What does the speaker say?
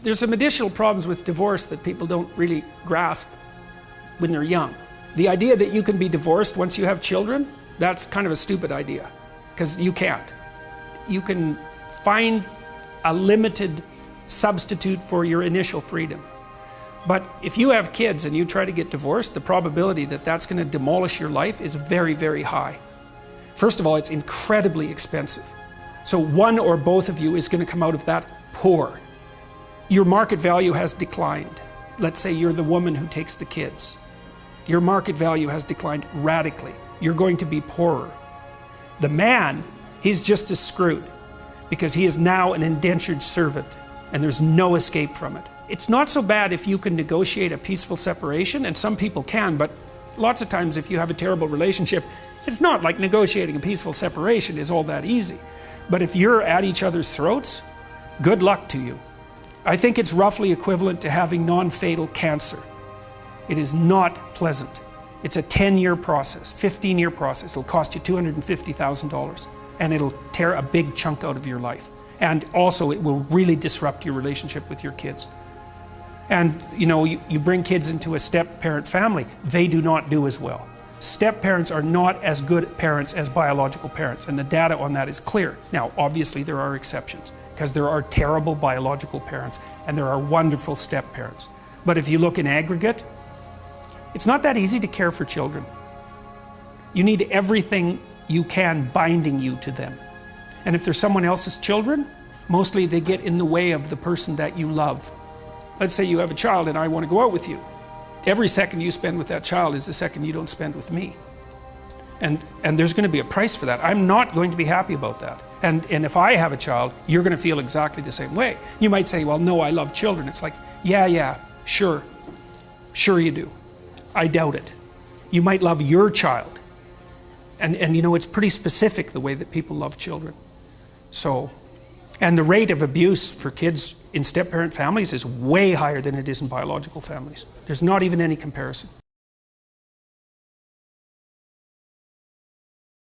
there's some additional problems with divorce that people don't really grasp when they're young. The idea that you can be divorced once you have children, that's kind of a stupid idea, because you can't. You can find a limited substitute for your initial freedom. But if you have kids and you try to get divorced, the probability that that's going to demolish your life is very, very high. First of all, it's incredibly expensive. So one or both of you is going to come out of that poor. Your market value has declined. Let's say you're the woman who takes the kids. Your market value has declined radically. You're going to be poorer. The man, he's just as screwed because he is now an indentured servant and there's no escape from it. It's not so bad if you can negotiate a peaceful separation, and some people can, but lots of times if you have a terrible relationship, it's not like negotiating a peaceful separation is all that easy. But if you're at each other's throats, good luck to you. I think it's roughly equivalent to having non-fatal cancer. It is not pleasant. It's a 10-year process, 15-year process. It'll cost you $250,000 and it'll tear a big chunk out of your life. And also it will really disrupt your relationship with your kids. And you bring kids into a step-parent family, they do not do as well. Step-parents are not as good parents as biological parents, and the data on that is clear. Now, obviously there are exceptions, because there are terrible biological parents and there are wonderful step-parents. But if you look in aggregate, it's not that easy to care for children. You need everything you can binding you to them. And if they're someone else's children, mostly they get in the way of the person that you love. Let's say you have a child and I want to go out with you. Every second you spend with that child is the second you don't spend with me. And there's going to be a price for that. I'm not going to be happy about that. And if I have a child, you're going to feel exactly the same way. You might say, well, no, I love children. It's like, yeah, sure. Sure you do. I doubt it. You might love your child. And it's pretty specific the way that people love children. So, and the rate of abuse for kids in step-parent families is way higher than it is in biological families. There's not even any comparison.